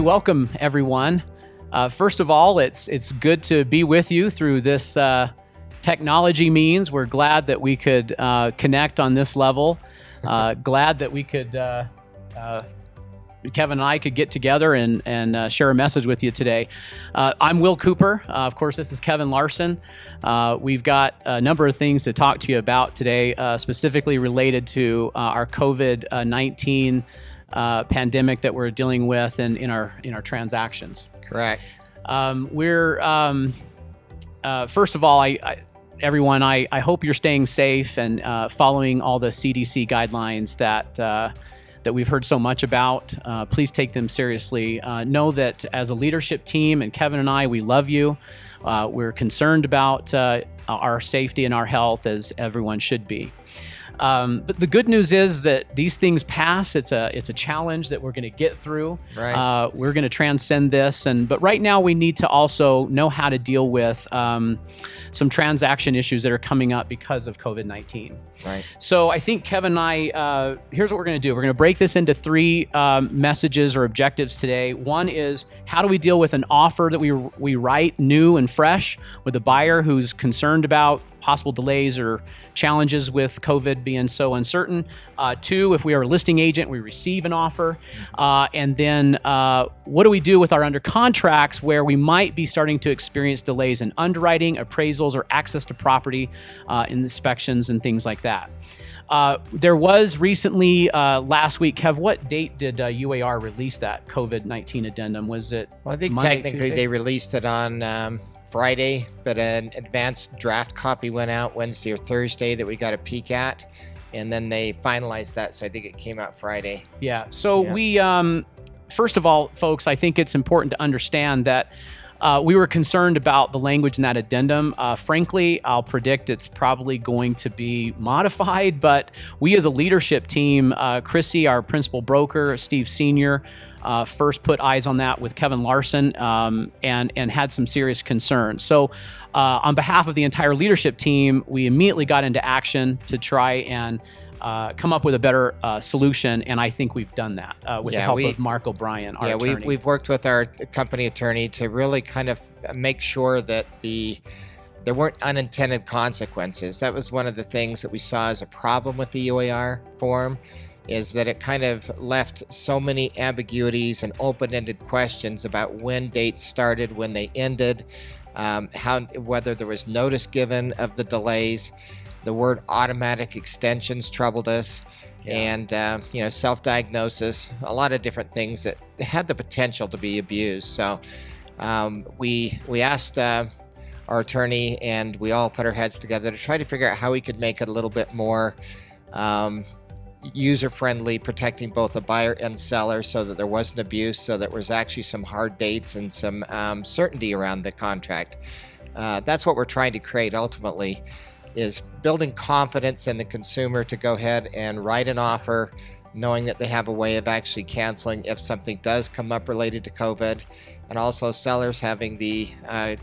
welcome everyone. First of all, it's good to be with you through this technology means. We're glad that we could connect on this level. Glad that we could, Kevin and I could get together and share a message with you today. I'm Will Cooper. Of course, this is Kevin Larson. We've got a number of things to talk to you about today, specifically related to our COVID-19 pandemic that we're dealing with in our transactions. Correct. First of all, everyone, I hope you're staying safe and following all the CDC guidelines that we've heard so much about. Please take them seriously. Know that as a leadership team, and Kevin and I, we love you. We're concerned about our safety and our health, as everyone should be. But the good news is that these things pass. It's a challenge that we're going to get through. Right. We're going to transcend this, but right now we need to also know how to deal with some transaction issues that are coming up because of COVID-19. Right. So I think Kevin and I, here's what we're going to do. We're going to break this into three messages or objectives today. One is, how do we deal with an offer that we write new and fresh with a buyer who's concerned about possible delays or challenges with COVID being so uncertain. Two, if we are a listing agent, we receive an offer. And then what do we do with our under contracts where we might be starting to experience delays in underwriting, appraisals, or access to property, inspections, and things like that. There was recently, last week, Kev, what date did UAR release that COVID-19 addendum? Was it Well, I think Monday, technically Tuesday? they released it on Friday, but an advanced draft copy went out Wednesday or Thursday that we got a peek at, and then they finalized that, so I think it came out Friday. Yeah, so we, first of all, folks, I think it's important to understand that we were concerned about the language in that addendum. Frankly, I'll predict it's probably going to be modified, but we as a leadership team, Chrissy, our principal broker, Steve Sr., first put eyes on that with Kevin Larson and had some serious concerns. So on behalf of the entire leadership team, we immediately got into action to try and come up with a better solution, and I think we've done that with the help of Mark O'Brien, our attorney. We've worked with our company attorney to really kind of make sure that there weren't unintended consequences. That was one of the things that we saw as a problem with the UAR form, is that it kind of left so many ambiguities and open-ended questions about when dates started, when they ended, whether there was notice given of the delays. The word automatic extensions troubled us, and self-diagnosis, a lot of different things that had the potential to be abused. So we asked our attorney, and we all put our heads together to try to figure out how we could make it a little bit more user-friendly, protecting both the buyer and seller so that there wasn't abuse, so that there was actually some hard dates and some certainty around the contract. That's what we're trying to create ultimately, is building confidence in the consumer to go ahead and write an offer, knowing that they have a way of actually canceling if something does come up related to COVID, and also sellers having the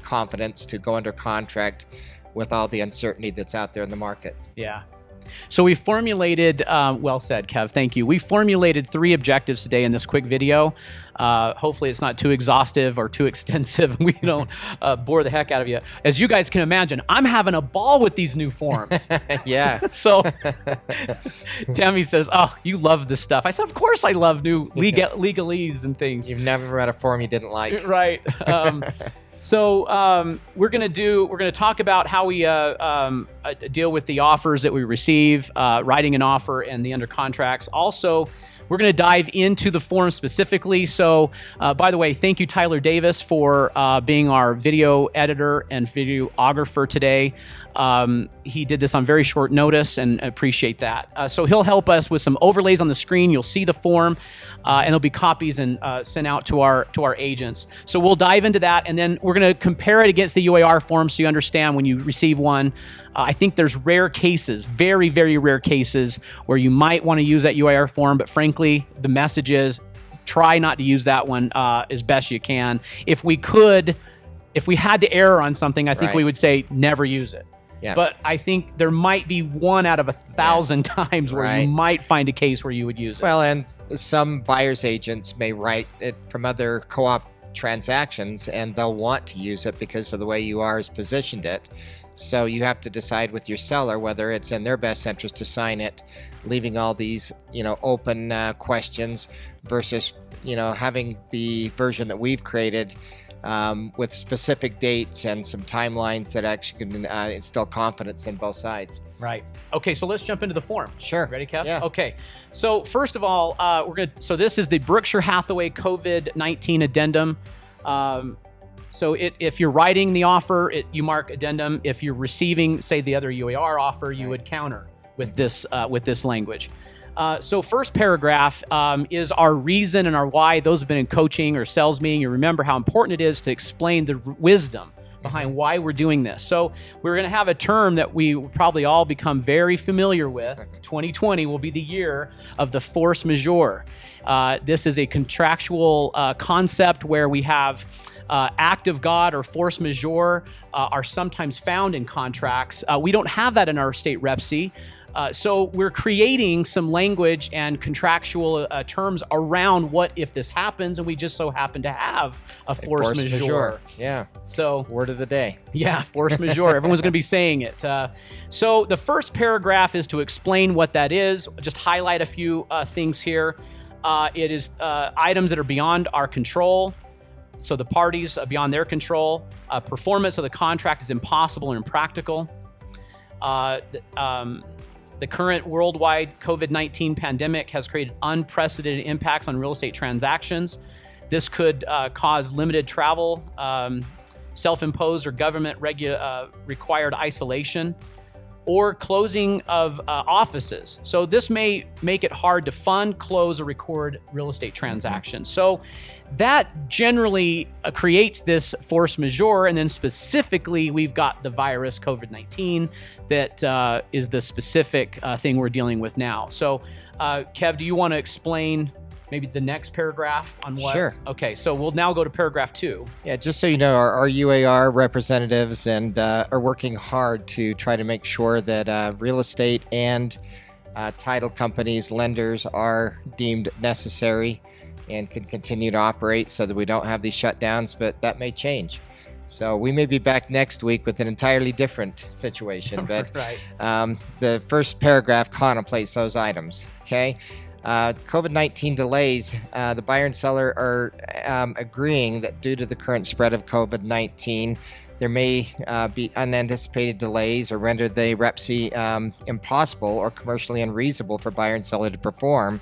confidence to go under contract with all the uncertainty that's out there in the market. Yeah. So we formulated, well said, Kev, thank you. We formulated three objectives today in this quick video. Hopefully it's not too exhaustive or too extensive. We don't bore the heck out of you. As you guys can imagine, I'm having a ball with these new forms. Yeah. So Tammy says, oh, you love this stuff. I said, of course I love new legalese and things. You've never read a form you didn't like. Right. So we're going to talk about how we deal with the offers that we receive, writing an offer, and the under contracts. Also, we're going to dive into the form specifically. So, by the way, thank you, Tyler Davis, for being our video editor and videographer today. He did this on very short notice, and I appreciate that. So he'll help us with some overlays on the screen. You'll see the form, and there'll be copies and sent out to our agents. So we'll dive into that, and then we're going to compare it against the UAR form so you understand when you receive one. I think there's rare cases, very, very rare cases, where you might want to use that UAR form, but frankly, the message is try not to use that one as best you can. If we had to err on something, I think we would say never use it. Yeah. But I think there might be 1 out of 1,000 times where you Right. might find a case where you would use it. Well, and some buyer's agents may write it from other co-op transactions, and they'll want to use it because of the way UR has positioned it. So you have to decide with your seller whether it's in their best interest to sign it, leaving all these, open questions versus, having the version that we've created with specific dates and some timelines that actually can instill confidence in both sides. Right. Okay, so let's jump into the form. Sure. Ready, Kev? Yeah. Okay. So first of all, so this is the Berkshire Hathaway COVID-19 addendum. So if you're writing the offer, you mark addendum. If you're receiving, say, the other UAR offer, you would counter with this language. So first paragraph is our reason and our why. Those have been in coaching or sales meeting. You remember how important it is to explain the wisdom behind why we're doing this. So we're going to have a term that we will probably all become very familiar with. 2020 will be the year of the force majeure. This is a contractual concept where we have act of God or force majeure are sometimes found in contracts. We don't have that in our state REPC. So we're creating some language and contractual terms around what if this happens, and we just so happen to have a force majeure. Yeah. So word of the day. Yeah, force majeure. Everyone's going to be saying it. So the first paragraph is to explain what that is. Just highlight a few things here. It is items that are beyond our control. So the parties beyond their control. Performance of the contract is impossible and impractical. The current worldwide COVID-19 pandemic has created unprecedented impacts on real estate transactions. This could cause limited travel, self-imposed or government required isolation, or closing of offices. So this may make it hard to fund, close, or record real estate transactions. So that generally creates this force majeure, and then specifically we've got the virus COVID-19 that is the specific thing we're dealing with now. So Kev, do you want to explain maybe the next paragraph on what? Sure. Okay, so we'll now go to paragraph 2. Yeah, just so you know, our UAR representatives and are working hard to try to make sure that real estate and title companies, lenders are deemed necessary and can continue to operate so that we don't have these shutdowns, but that may change. So we may be back next week with an entirely different situation, but Right. The first paragraph contemplates those items, okay? COVID-19 delays, the buyer and seller are agreeing that due to the current spread of COVID-19, there may be unanticipated delays or render the REPC impossible or commercially unreasonable for buyer and seller to perform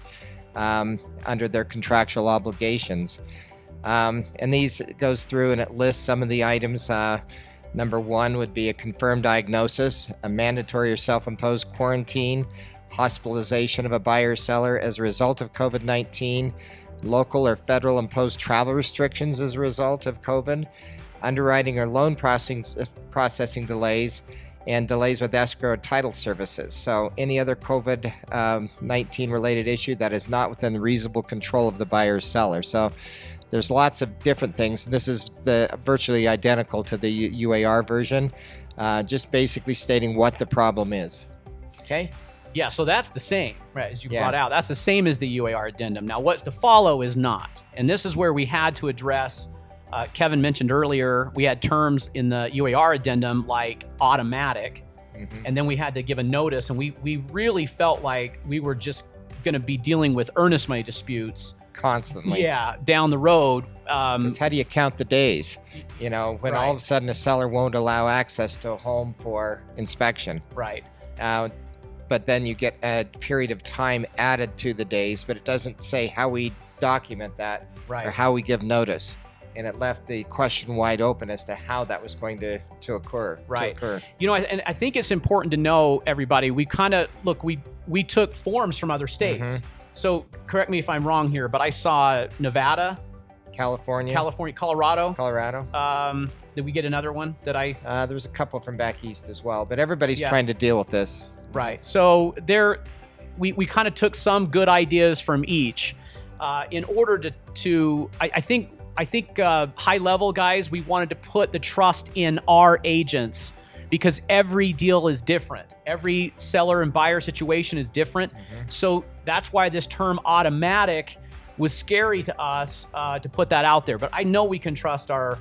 under their contractual obligations. And these goes through and it lists some of the items. Number 1 would be a confirmed diagnosis, a mandatory or self-imposed quarantine, hospitalization of a buyer or seller as a result of COVID-19, local or federal imposed travel restrictions as a result of COVID, underwriting or loan processing delays, and delays with escrow title services. So any other COVID-19 related issue that is not within the reasonable control of the buyer or seller. So there's lots of different things. This is virtually identical to the UAR version, just basically stating what the problem is. Okay? Yeah, so that's the same, right, as you brought out. That's the same as the UAR addendum. Now, what's to follow is not. And this is where we had to address, Kevin mentioned earlier, we had terms in the UAR addendum like automatic, and then we had to give a notice, and we really felt like we were just going to be dealing with earnest money disputes constantly. Yeah, down the road. Because how do you count the days? You know, when all of a sudden a seller won't allow access to a home for inspection. Right. But then you get a period of time added to the days, but it doesn't say how we document that or how we give notice. And it left the question wide open as to how that was going to occur. Right. You know, and I think it's important to know, everybody, we kind of, look, we took forms from other states. So correct me if I'm wrong here, but I saw Nevada, California, Colorado. Did we get another one that there was a couple from back east as well, but everybody's trying to deal with this. Right. So we kind of took some good ideas from each in order to I think high level guys, we wanted to put the trust in our agents because every deal is different. Every seller and buyer situation is different. So that's why this term automatic was scary to us to put that out there. But I know we can trust our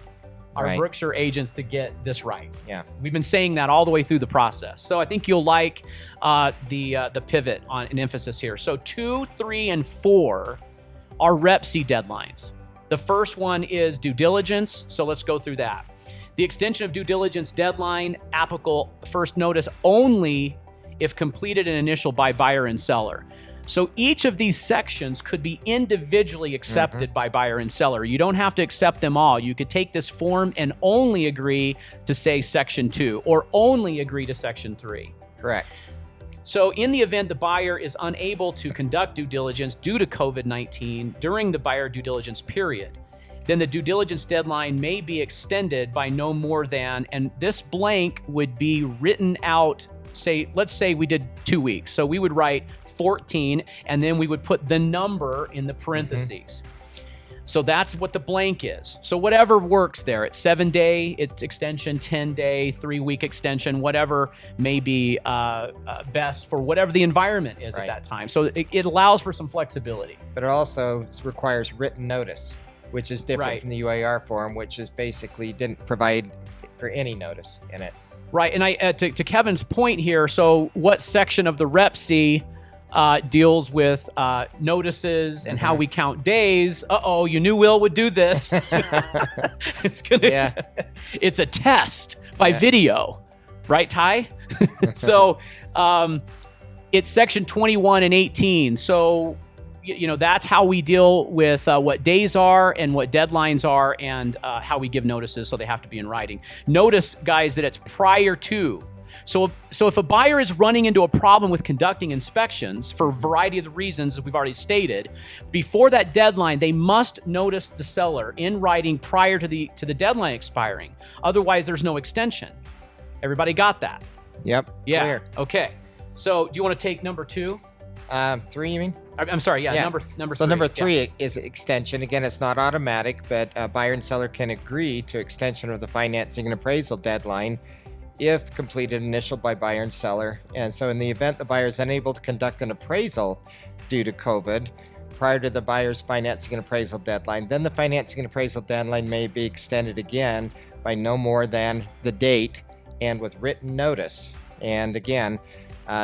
Right. Berkshire agents to get this right. Yeah. We've been saying that all the way through the process. So I think you'll like the pivot on an emphasis here. So 2, 3, and 4 are REPC deadlines. The first one is due diligence. So let's go through that. The extension of due diligence deadline applicable first notice only if completed and initialed by buyer and seller. So each of these sections could be individually accepted by buyer and seller. You don't have to accept them all. You could take this form and only agree to, say, Section 2 or only agree to Section 3. Correct. So in the event the buyer is unable to conduct due diligence due to COVID-19 during the buyer due diligence period, then the due diligence deadline may be extended by no more than, and this blank would be written out, let's say we did 2 weeks. So we would write 14, and then we would put the number in the parentheses. So that's what the blank is. So whatever works there, it's 7-day, it's extension, 10-day, 3-week extension, whatever may be best for whatever the environment is at that time. So it allows for some flexibility. But it also requires written notice, which is different from the UAR form, which is basically didn't provide for any notice in it. Right, and to Kevin's point here, so what section of the REPC deals with notices and how we count days? Uh-oh, you knew Will would do this. It's a test by video, right, Ty? So it's section 21 and 18. So that's how we deal with what days are and what deadlines are, and how we give notices, so they have to be in writing. Notice, guys, that it's prior to. So if a buyer is running into a problem with conducting inspections for a variety of the reasons that we've already stated, before that deadline, they must notice the seller in writing prior to the deadline expiring. Otherwise, there's no extension. Everybody got that? Yep. Yeah. Clear. Okay. So do you want to take number 2? 3, you mean? I'm sorry. Yeah. Number So 3. number 3 is extension. Again, it's not automatic, but buyer and seller can agree to extension of the financing and appraisal deadline if completed, initialed by buyer and seller. And so in the event the buyer is unable to conduct an appraisal due to COVID prior to the buyer's financing and appraisal deadline, then the financing and appraisal deadline may be extended again by no more than the date and with written notice. And again,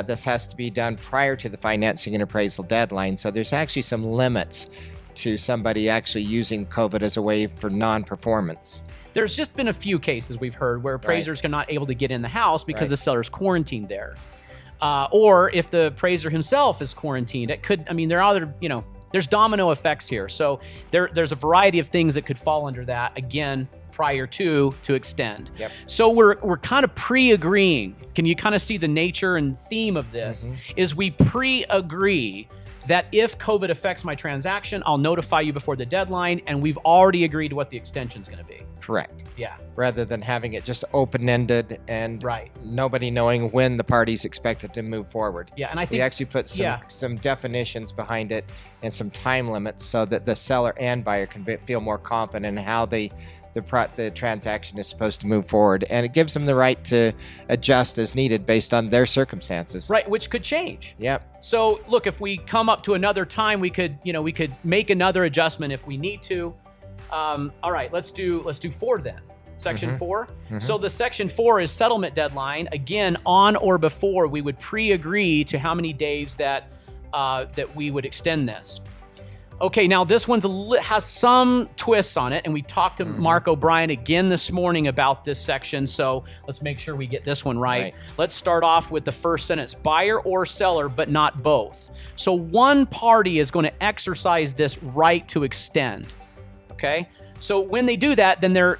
this has to be done prior to the financing and appraisal deadline. So there's actually some limits to somebody actually using COVID as a way for non-performance. There's just been a few cases we've heard where appraisers are not able to get in the house because the seller's quarantined there. Or if the appraiser himself is quarantined, it could, there are other, there's domino effects here. So there's a variety of things that could fall under that, again, prior to extend. Yep. So we're kind of pre-agreeing. Can you kind of see the nature and theme of this? Is we pre-agree that if COVID affects my transaction, I'll notify you before the deadline, and we've already agreed to what the extension is going to be. Correct. Yeah. Rather than having it just open-ended and nobody knowing when the party's expected to move forward. Yeah, and I think we actually put some definitions behind it and some time limits so that the seller and buyer can feel more confident in how the transaction is supposed to move forward, and it gives them the right to adjust as needed based on their circumstances. Right, which could change. Yep. So look, if we come up to another time, we could make another adjustment if we need to. All right, let's do 4 then. Section 4. So the section 4 is settlement deadline. Again, on or before we would pre-agree to how many days that we would extend this. Okay, now this one has some twists on it, and we talked to Mark O'Brien again this morning about this section, so let's make sure we get this one right. Let's start off with the first sentence, buyer or seller, but not both. So one party is going to exercise this right to extend, okay? So when they do that, then they're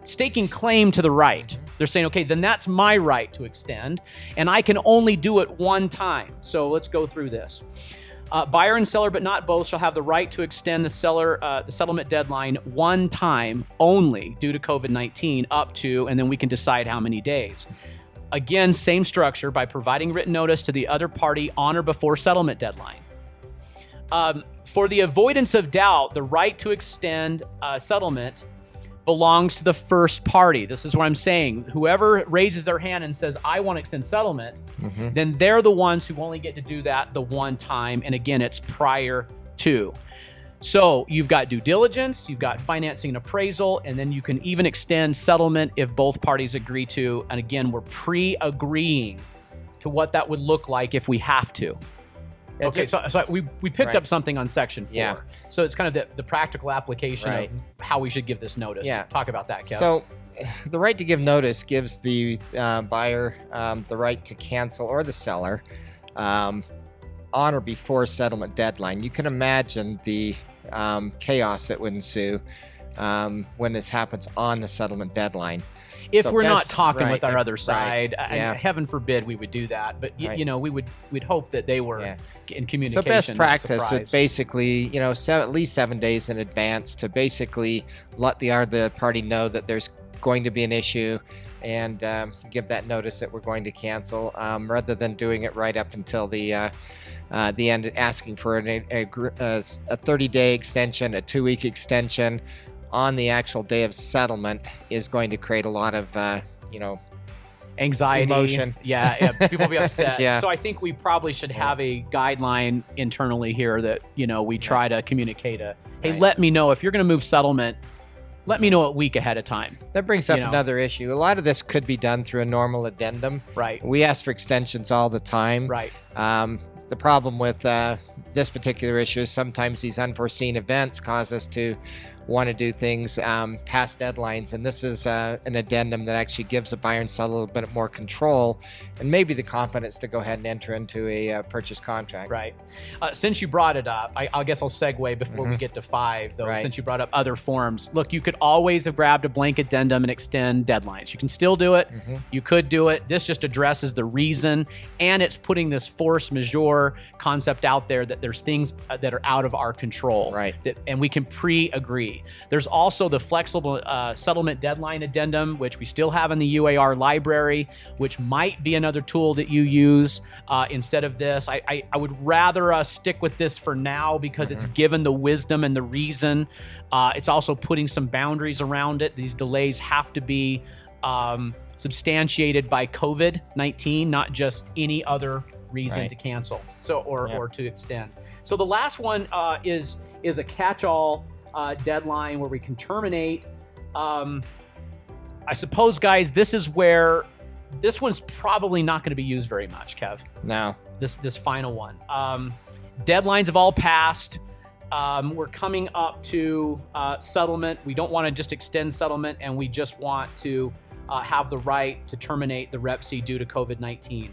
staking claim to the right. They're saying, okay, then that's my right to extend, and I can only do it one time. So let's go through this. Buyer and seller, but not both, shall have the right to extend the settlement deadline one time only due to COVID-19 up to, and then we can decide how many days. Again, same structure, by providing written notice to the other party on or before settlement deadline. For the avoidance of doubt, the right to extend settlement belongs to the first party. This is what I'm saying. Whoever raises their hand and says, I want to extend settlement, then they're the ones who only get to do that the one time. And again, it's prior to. So you've got due diligence, you've got financing and appraisal, and then you can even extend settlement if both parties agree to. And again, we're pre-agreeing to what that would look like if we have to. Okay, so we picked up something on section 4. Yeah. So it's kind of the practical application of how we should give this notice. Yeah. Talk about that, Kev. So the right to give notice gives the buyer the right to cancel, or the seller, on or before settlement deadline. You can imagine the chaos that would ensue when this happens on the settlement deadline. If so we're not talking with our other side, yeah. heaven forbid we would do that. But you know, we'd hope that they were in communication. So best practice is basically, you know, at least 7 days in advance to basically let the other party know that there's going to be an issue, and give that notice that we're going to cancel, rather than doing it right up until the end, asking for a 30-day extension, a 2-week extension on the actual day of settlement is going to create a lot of, anxiety, emotion. Yeah, people will be upset. Yeah. So I think we probably should have a guideline internally here that, you know, we try to communicate hey, let me know if you're going to move settlement. Let me know a week ahead of time. That brings up another issue. A lot of this could be done through a normal addendum. Right. We ask for extensions all the time. Right. The problem with this particular issue is sometimes these unforeseen events cause us to want to do things past deadlines, and this is an addendum that actually gives the buyer and seller a little bit more control and maybe the confidence to go ahead and enter into a purchase contract. Right. Since you brought it up, I guess I'll segue before we get to 5, though. Since you brought up other forms, look, you could always have grabbed a blank addendum and extend deadlines. You can still do it. You could do it. This just addresses the reason, and it's putting this force majeure concept out there that there's things that are out of our control. Right. And we can pre-agree. There's also the flexible settlement deadline addendum, which we still have in the UAR library, which might be another tool that you use instead of this. I would rather stick with this for now because it's given the wisdom and the reason. It's also putting some boundaries around it. These delays have to be substantiated by COVID-19, not just any other reason to cancel or to extend. So the last one is a catch-all deadline where we can terminate. I suppose, guys, this is where this one's probably not going to be used very much, Kev. No. This final one. Deadlines have all passed. We're coming up to settlement. We don't want to just extend settlement, and we just want to have the right to terminate the Rep C due to COVID-19.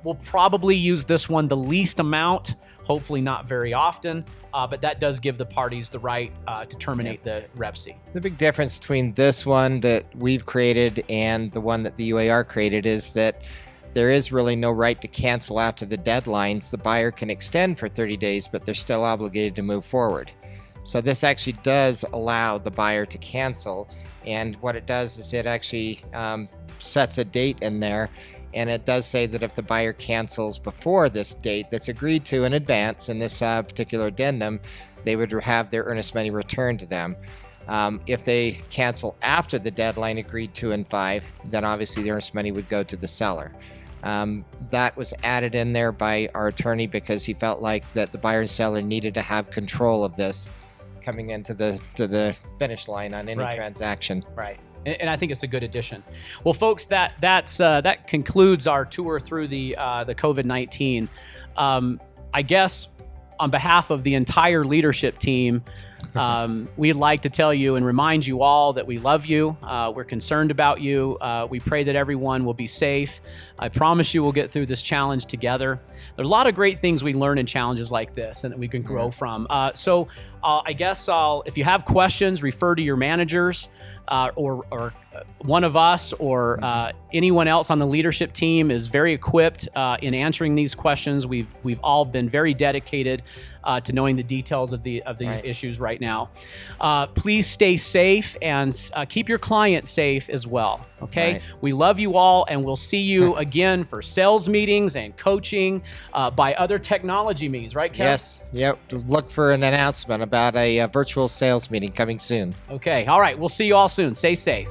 We'll probably use this one the least amount, hopefully not very often, but that does give the parties the right to terminate the Rep C. The big difference between this one that we've created and the one that the UAR created is that there is really no right to cancel after the deadlines. The buyer can extend for 30 days, but they're still obligated to move forward. So this actually does allow the buyer to cancel, and what it does is it actually sets a date in there. And it does say that if the buyer cancels before this date that's agreed to in advance in this particular addendum, they would have their earnest money returned to them. If they cancel after the deadline agreed to in 5, then obviously the earnest money would go to the seller. That was added in there by our attorney because he felt like that the buyer and seller needed to have control of this coming into the finish line on any transaction. Right. And I think it's a good addition. Well, folks, that concludes our tour through the COVID-19. I guess on behalf of the entire leadership team, we'd like to tell you and remind you all that we love you. We're concerned about you. We pray that everyone will be safe. I promise you we'll get through this challenge together. There's a lot of great things we learn in challenges like this and that we can grow from. So I guess if you have questions, refer to your managers or one of us or anyone else on the leadership team is very equipped in answering these questions. We've all been very dedicated to knowing the details of these issues right now. Please stay safe and keep your client safe as well. Okay, Right. We love you all, and we'll see you again for sales meetings and coaching by other technology means. Right, Kev? Yes. Yep. Look for an announcement about a virtual sales meeting coming soon. Okay. All right. We'll see you all soon. Stay safe.